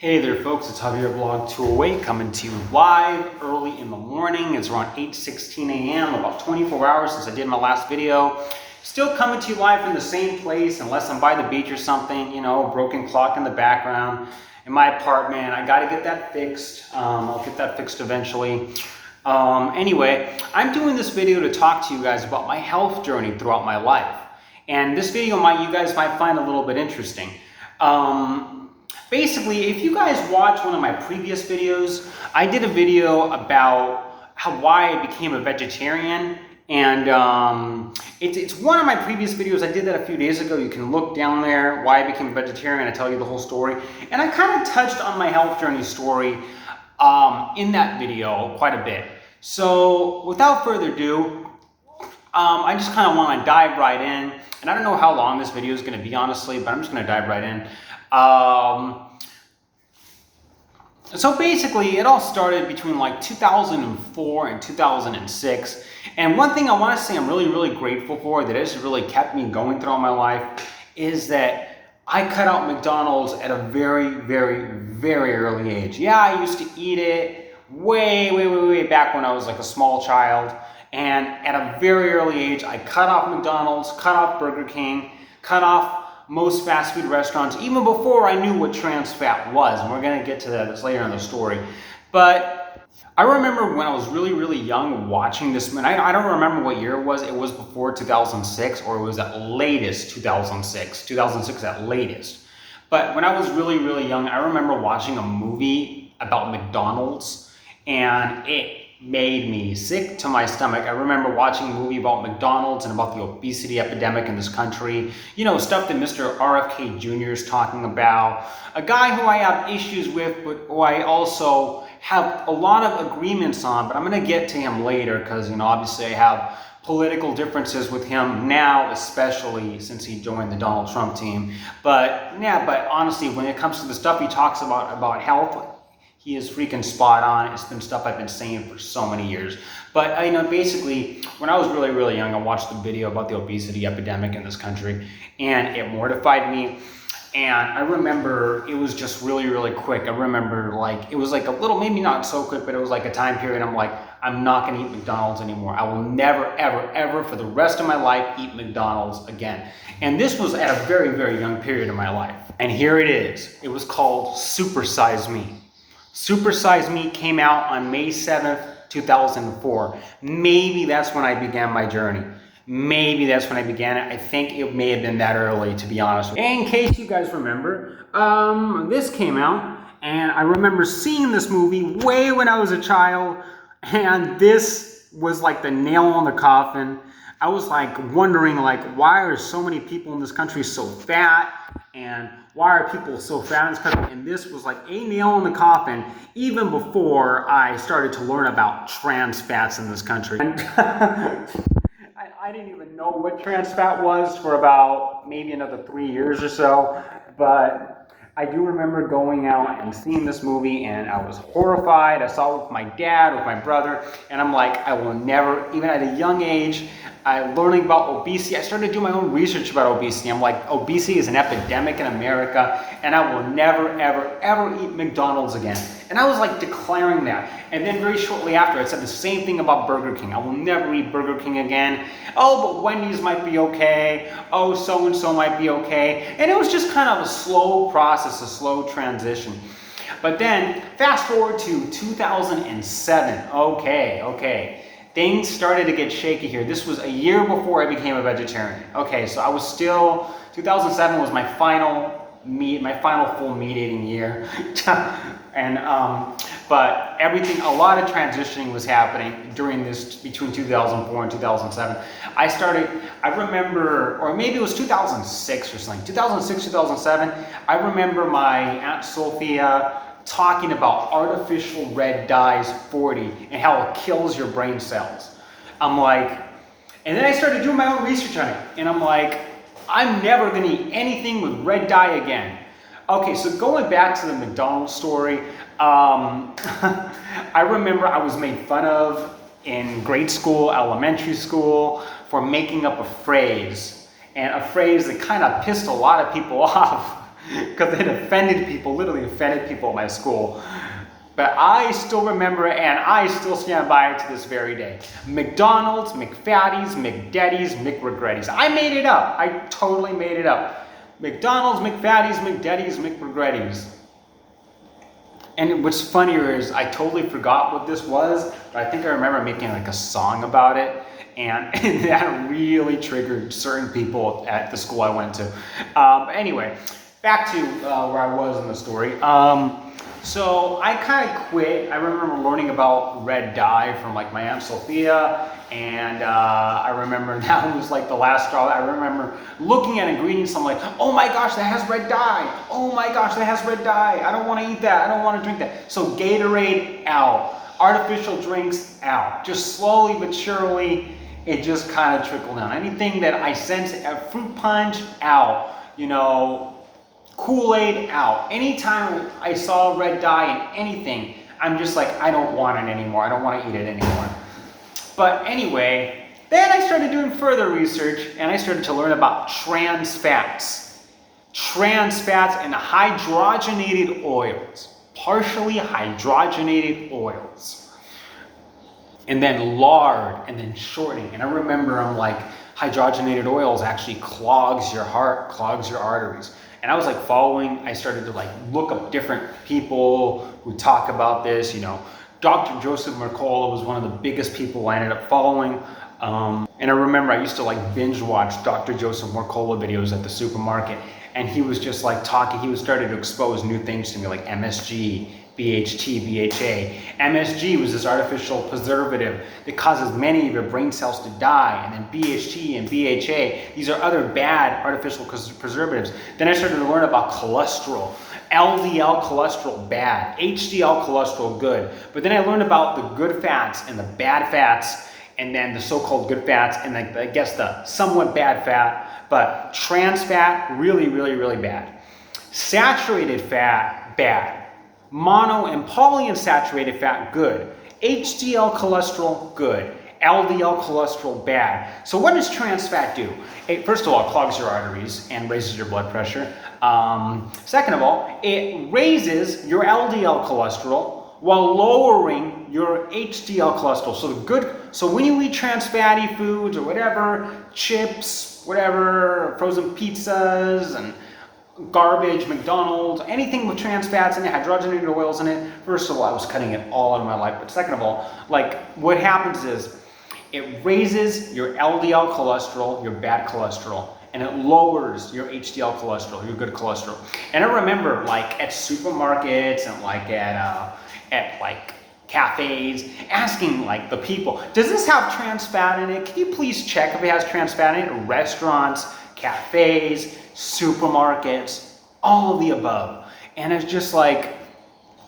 Hey there folks, it's Javier Blog 208 coming to you live early in the morning. It's around 8:16 a.m., about 24 hours since I did my last video. Still coming to you live from the same place unless I'm by the beach or something, you know, broken clock in the background in my apartment. I gotta get that fixed. I'll get that fixed eventually. Anyway, I'm doing this video to talk to you guys about my health journey throughout my life. And this video you guys might find a little bit interesting. Basically, if you guys watch one of my previous videos, I did a video about why I became a vegetarian, and it's one of my previous videos. I did that a few days ago. You can look down there, why I became a vegetarian. I tell you the whole story, and I kind of touched on my health journey story in that video quite a bit. So without further ado, I just kind of want to dive right in, and I don't know how long this video is going to be, honestly, but I'm just going to dive right in. So basically, it all started between like 2004 and 2006. And one thing I want to say I'm really grateful for, that has really kept me going throughout my life, is that I cut out McDonald's at a very early age. Yeah, I used to eat it way back when I was like a small child. And at a very early age, I cut off McDonald's, cut off Burger King, cut off most fast food restaurants, even before I knew what trans fat was. And we're gonna get to that later in the story. But I remember when I was really young watching this, and I don't remember what year it was. It was before 2006, or it was at latest 2006 at latest. But when I was really young, I remember watching a movie about McDonald's, and it made me sick to my stomach. I remember watching a movie about McDonald's and about the obesity epidemic in this country. You know, stuff that Mr. RFK Jr. is talking about. A guy who I have issues with, but who I also have a lot of agreements on, but I'm gonna get to him later because, you know, obviously I have political differences with him now, especially since he joined the Donald Trump team. But yeah, but honestly, when it comes to the stuff he talks about health, he is freaking spot on. It's been stuff I've been saying for so many years. But you know, basically, when I was really young, I watched the video about the obesity epidemic in this country, and it mortified me. And I remember it was just really quick. I remember like, it was like a little, maybe not so quick, but it was like a time period. I'm like, I'm not gonna eat McDonald's anymore. I will never, ever for the rest of my life eat McDonald's again. And this was at a very young period of my life. And here it is. It was called Super Size Me. Super Size Me came out on May 7th, 2004. Maybe that's when I began my journey. Maybe that's when I began it. I think it may have been that early, to be honest with you. And in case you guys remember, this came out, and I remember seeing this movie way when I was a child, and this was like the nail on the coffin. I was like wondering, like, why are so many people in this country so fat? And why are people so fat in this country? And this was like a nail in the coffin, even before I started to learn about trans fats in this country. And I didn't even know what trans fat was for about maybe another 3 years or so. But I do remember going out and seeing this movie, and I was horrified. I saw it with my dad, with my brother, and I'm like, I will never, even at a young age, learning about obesity. I started to do my own research about obesity. I'm like, obesity is an epidemic in America, and I will never, ever eat McDonald's again. And I was like declaring that. And then very shortly after, I said the same thing about Burger King. I will never eat Burger King again. Oh, but Wendy's might be okay. Oh, so-and-so might be okay. And it was just kind of a slow process, a slow transition. But then, fast forward to 2007. Okay. Things started to get shaky here. This was a year before I became a vegetarian. Okay, so I was still, 2007 was my final full meat eating year. And, but everything, a lot of transitioning was happening during this, between 2004 and 2007. I remember, or maybe it was 2006 or something, 2006, 2007, I remember my Aunt Sophia talking about artificial red dyes 40 and how it kills your brain cells. I'm like, and then I started doing my own research on it, and I'm like, I'm never gonna eat anything with red dye again. Okay, so going back to the McDonald's story, I remember I was made fun of in grade school, elementary school, for making up a phrase, and a phrase that kind of pissed a lot of people off. because it offended people, literally offended people at my school. But I still remember it, and I still stand by it to this very day. McDonald's, McFatties, McDaddies, McRegretties. I made it up. I totally made it up. McDonald's, McFatties, McDaddies, McRegretties. And what's funnier is I totally forgot what this was, but I think I remember making like a song about it. And that really triggered certain people at the school I went to. Anyway, back to where I was in the story. So I kind of quit. I remember learning about red dye from like my Aunt Sophia, and I remember that was like the last straw. I remember looking at ingredients, I'm like, oh my gosh, that has red dye. Oh my gosh, that has red dye. I don't want to eat that. I don't want to drink that. So Gatorade out, artificial drinks out. Just slowly but surely, it just kind of trickled down. Anything that I sensed, fruit punch out, you know, Kool-Aid out. Anytime I saw red dye in anything, I'm just like, I don't want it anymore. I don't want to eat it anymore. But anyway, then I started doing further research and I started to learn about trans fats. Trans fats and hydrogenated oils. Partially hydrogenated oils. And then lard, and then shortening. And I remember I'm like, hydrogenated oils actually clogs your heart, clogs your arteries. And I was like I started to like look up different people who talk about this, you know. Dr. Joseph Mercola was one of the biggest people I ended up following. And I remember I used to like binge watch Dr. Joseph Mercola videos at the supermarket. And he was just like talking, he was starting to expose new things to me like MSG, BHT, BHA. MSG was this artificial preservative that causes many of your brain cells to die. And then BHT and BHA, these are other bad artificial preservatives. Then I started to learn about cholesterol. LDL cholesterol bad, HDL cholesterol good. But then I learned about the good fats and the bad fats, and then the so-called good fats, and I guess the somewhat bad fat, but trans fat, really, really, really bad. Saturated fat, bad. Mono and polyunsaturated fat, good. HDL cholesterol, good. LDL cholesterol, bad. So what does trans fat do? First of all, it clogs your arteries and raises your blood pressure. Second of all, it raises your LDL cholesterol while lowering your HDL cholesterol. So when you eat trans fatty foods or whatever, chips, whatever, frozen pizzas and garbage, McDonald's, anything with trans fats in it, hydrogenated oils in it. First of all, I was cutting it all out of my life. But second of all, like what happens is it raises your LDL cholesterol, your bad cholesterol, and it lowers your HDL cholesterol, your good cholesterol. And I remember like at supermarkets and like at like cafes, asking like the people, does this have trans fat in it? Can you please check if it has trans fat in it? Restaurants, cafes, supermarkets, all of the above. And it's just like,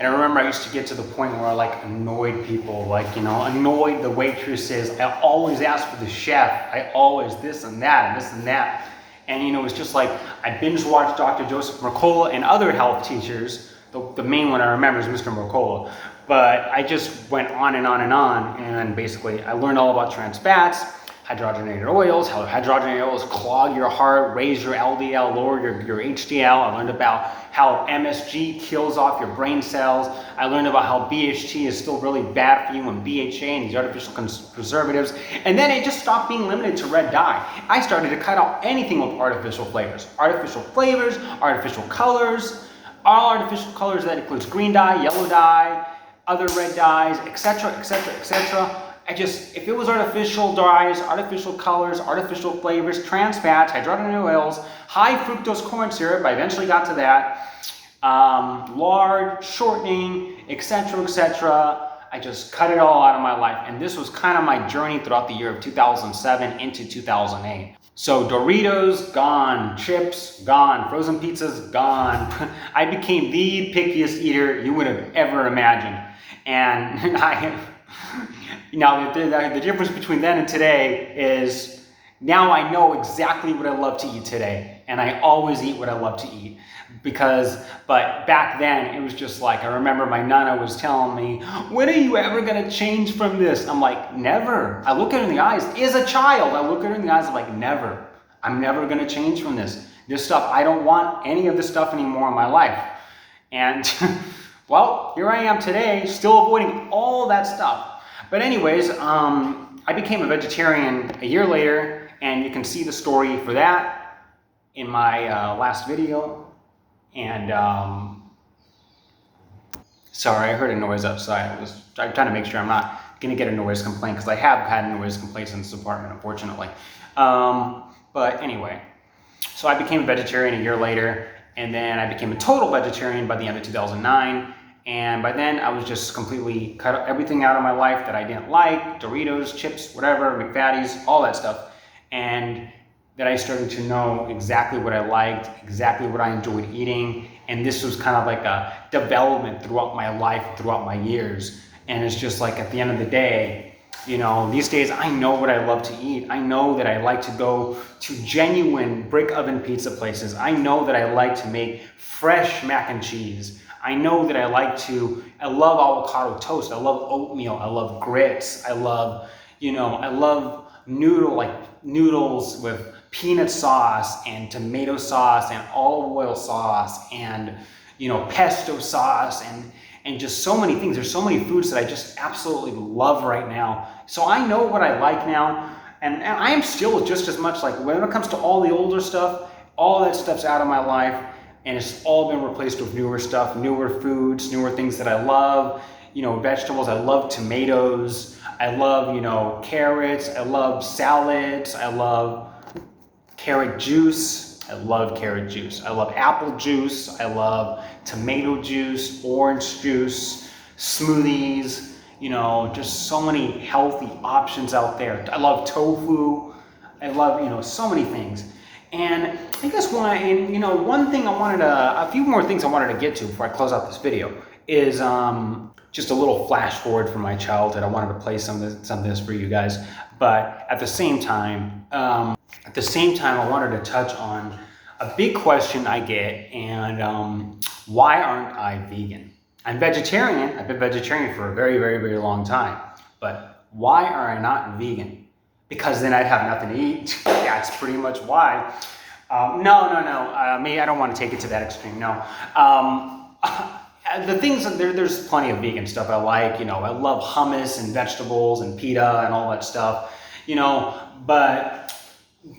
and I remember I used to get to the point where I like annoyed people, like, you know, annoyed the waitresses. I always asked for the chef. I always this and that and this and that. And, you know, it's just like, I binge watched Dr. Joseph Mercola and other health teachers. The main one I remember is Mr. Mercola. But I just went on and on and on. And basically, I learned all about trans fats, hydrogenated oils, how hydrogenated oils clog your heart, raise your LDL, lower your HDL. I learned about how MSG kills off your brain cells. I learned about how BHT is still really bad for you and BHA and these artificial preservatives. And then it just stopped being limited to red dye. I started to cut out anything with artificial flavors. Artificial flavors, artificial colors, all artificial colors that includes green dye, yellow dye, other red dyes, etc., etc., etc. If it was artificial dyes, artificial colors, artificial flavors, trans fats, hydrogenated oils, high fructose corn syrup, I eventually got to that, lard, shortening, etc., etc. I just cut it all out of my life. And this was kind of my journey throughout the year of 2007 into 2008. So Doritos, gone. Chips, gone. Frozen pizzas, gone. I became the pickiest eater you would have ever imagined. And now, the difference between then and today is now I know exactly what I love to eat today. And I always eat what I love to eat. But back then, it was just like, I remember my nana was telling me, when are you ever going to change from this? I'm like, never. I look at her in the eyes. As a child, I look at her in the eyes, I'm like, never. I'm never going to change from this. This stuff, I don't want any of this stuff anymore in my life. And well, here I am today, still avoiding all that stuff. But anyways, I became a vegetarian a year later, and you can see the story for that in my last video. And sorry, I heard a noise outside. I'm trying to make sure I'm not going to get a noise complaint, because I have had noise complaints in this apartment, unfortunately. But anyway, so I became a vegetarian a year later, and then I became a total vegetarian by the end of 2009. And by then I was just completely cut everything out of my life that I didn't like, Doritos, chips, whatever, McFatties, all that stuff. And that I started to know exactly what I liked, exactly what I enjoyed eating. And this was kind of like a development throughout my life, throughout my years. And it's just like, at the end of the day, you know, these days I know what I love to eat. I know that I like to go to genuine brick oven pizza places. I know that I like to make fresh mac and cheese. I know that I love avocado toast. I love oatmeal. I love grits. I love noodles with peanut sauce and tomato sauce and olive oil sauce and, pesto sauce and just so many things. There's so many foods that I just absolutely love right now. So I know what I like now. And I am still just as much like, when it comes to all the older stuff, all that stuff's out of my life. And it's all been replaced with newer stuff, newer foods, newer things that I love. Vegetables, I love tomatoes. I love, carrots. I love salads. I love carrot juice. I love carrot juice. I love apple juice. I love tomato juice, orange juice, smoothies, just so many healthy options out there. I love tofu. I love, so many things. And I guess a few more things I wanted to get to before I close out this video is just a little flash forward from my childhood. I wanted to play some of this for you guys, but at the same time, I wanted to touch on a big question I get, and why aren't I vegan? I'm vegetarian. I've been vegetarian for a very, very, very long time, but why are I not vegan? Because then I'd have nothing to eat. That's pretty much why. No. I don't want to take it to that extreme. No. The things there's plenty of vegan stuff I like. I love hummus and vegetables and pita and all that stuff. But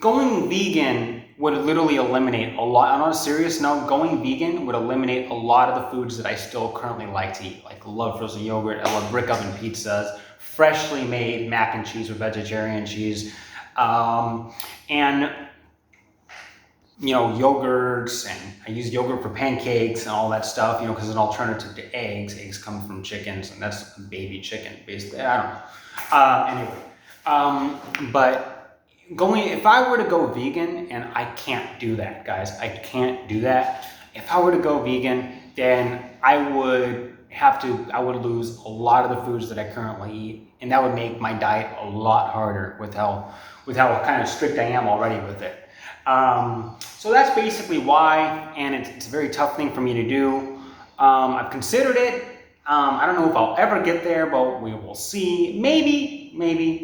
going vegan would literally eliminate a lot. On a serious note, going vegan would eliminate a lot of the foods that I still currently like to eat. Like, I love frozen yogurt. I love brick oven pizzas. Freshly made mac and cheese with vegetarian cheese, and yogurts, and I use yogurt for pancakes and all that stuff, because an alternative to eggs. Eggs come from chickens, and that's a baby chicken, basically. I don't know. But if I were to go vegan, and I can't do that, guys, I can't do that. If I were to go vegan, then I would lose a lot of the foods that I currently eat, and that would make my diet a lot harder with how kind of strict I am already with it. So that's basically why, and it's a very tough thing for me to do. I've considered it. I don't know if I'll ever get there, but we will see. Maybe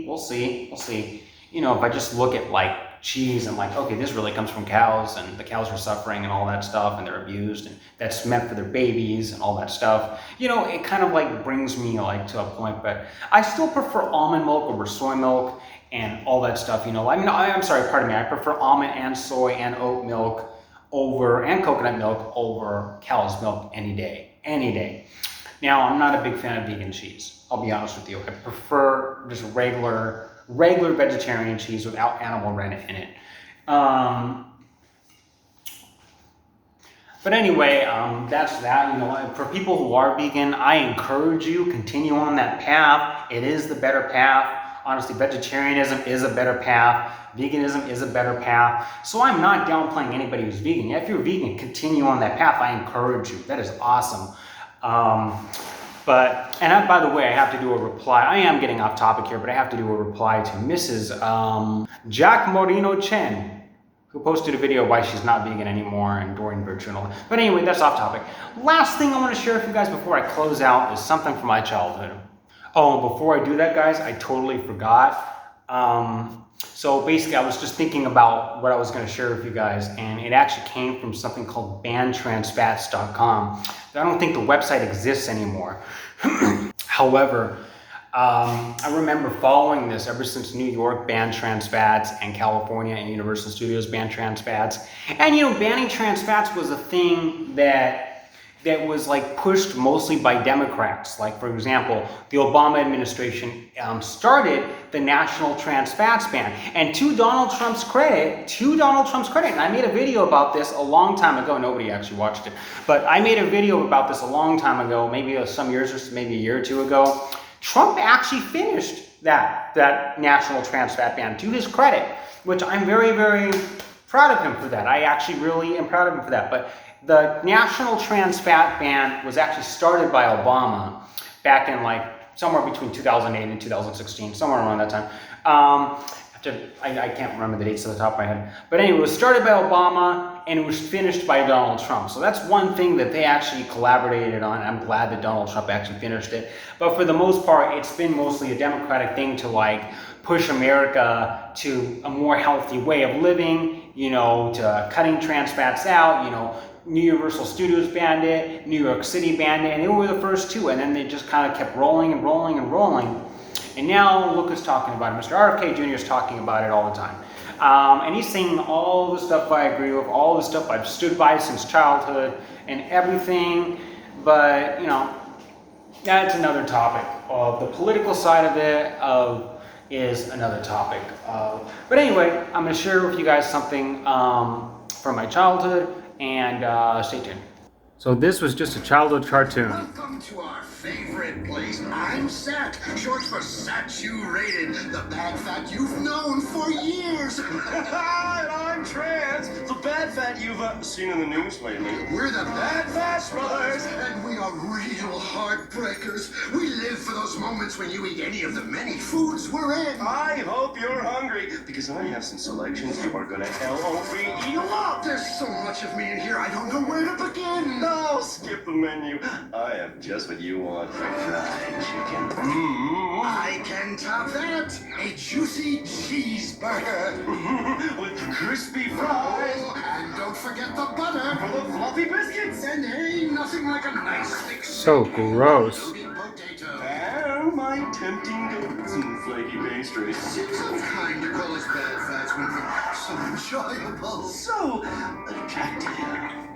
we'll see. If I just look at like cheese and like, okay, this really comes from cows, and the cows are suffering and all that stuff, and they're abused, and that's meant for their babies and all that stuff. It kind of like brings me like to a point, but I still prefer almond milk over soy milk and all that stuff. I'm sorry, pardon me. I prefer almond and soy and oat milk and coconut milk over cow's milk any day. Now, I'm not a big fan of vegan cheese. I'll be honest with you. I prefer just regular vegetarian cheese without animal rennet in it. But anyway, that's that. For people who are vegan, I encourage you, continue on that path. It is the better path. Honestly, vegetarianism is a better path. Veganism is a better path. So I'm not downplaying anybody who's vegan. If you're vegan, continue on that path. I encourage you. That is awesome. By the way, I have to do a reply. I am getting off topic here, but I have to do a reply to Mrs. Jack Moreno Chen, who posted a video why she's not vegan anymore and during virtual. But anyway, that's off topic. Last thing I want to share with you guys before I close out is something from my childhood. Oh, and before I do that, guys, I totally forgot. So basically, I was just thinking about what I was going to share with you guys, and it actually came from something called bantransfats.com. I don't think the website exists anymore. However, I remember following this ever since New York banned trans fats and California and Universal Studios banned trans fats. And you know, banning trans fats was a thing that was like pushed mostly by Democrats. Like for example, the Obama administration started the national trans fats ban. And to Donald Trump's credit, and I made a video about this a long time ago. Nobody actually watched it, but I made a video about this a long time ago, maybe some years or maybe a year or two ago. Trump actually finished that national trans fat ban, to his credit, which I'm very, very proud of him for that. I actually really am proud of him for that. But the national trans fat ban was actually started by Obama back in like somewhere between 2008 and 2016, somewhere around that time. I can't remember the dates off the top of my head. But anyway, it was started by Obama and it was finished by Donald Trump. So that's one thing that they actually collaborated on. I'm glad that Donald Trump actually finished it. But for the most part, it's been mostly a Democratic thing to like push America to a more healthy way of living, you know, to cutting trans fats out, you know. Universal Studios banned it, New York City banned it, and they were the first two, and then they just kind of kept rolling and rolling and rolling. And now look who's talking about it. Mr. RFK Jr. is talking about it all the time. And he's saying all the stuff I agree with, all the stuff I've stood by since childhood and everything. But, you know, that's another topic. The political side of it is another topic. But anyway, I'm going to share with you guys something from my childhood, and stay tuned. So this was just a childhood cartoon. Welcome to our favorite place. I'm Sat, short for saturated, the bad fat you've known for years. And I'm Trans, the bad fat you've seen in the news lately. We're the Bad Fat Brothers. and we are real heartbreakers. We live for those moments when you eat any of the many foods we're in. I hope you're hungry, because I have some selections you are gonna LOVE you up. There's so much of me in here, I don't know where to begin. No, skip the menu. I have just what you want. Fried chicken. I can top that. A juicy cheeseburger. With crispy fries. Oh, and don't forget the butter. For the fluffy biscuits. And hey, nothing like a nice thick So gross. potato. And my tempting goats and flaky pastries. Seems unkind to call us bad fats when we're so enjoyable. So attractive.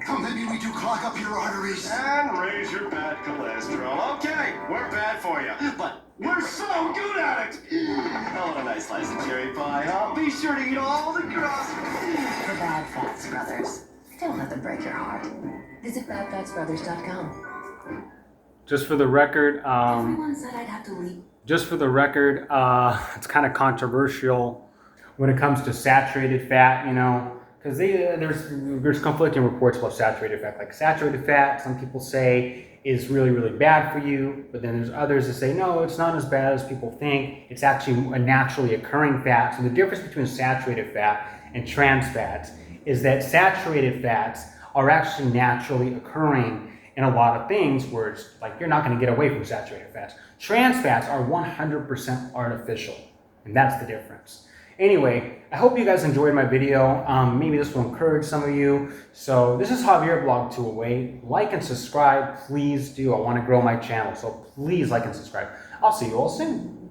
Oh, maybe we do clog up your arteries. And raise your bad cholesterol. Okay, we're bad for you, but we're so good at it. Oh, and a nice slice of cherry pie, huh? Be sure to eat all the crust. The Bad Fats Brothers. Don't let them break your heart. Visit badfatsbrothers.com. Just for the record, Everyone said I'd have to leave. it's kind of controversial when it comes to saturated fat, you know, because there's conflicting reports about saturated fat. Like saturated fat, some people say is really, really bad for you, but then there's others that say, no, it's not as bad as people think. It's actually a naturally occurring fat. So the difference between saturated fat and trans fats is that saturated fats are actually naturally occurring in a lot of things where it's like you're not going to get away from saturated fats. Trans fats are 100% artificial, and that's the difference. Anyway, I hope you guys enjoyed my video. Maybe this will encourage some of you. So this is Javier Blog 208. Like and subscribe, please do. I want to grow my channel, so please like and subscribe. I'll see you all soon.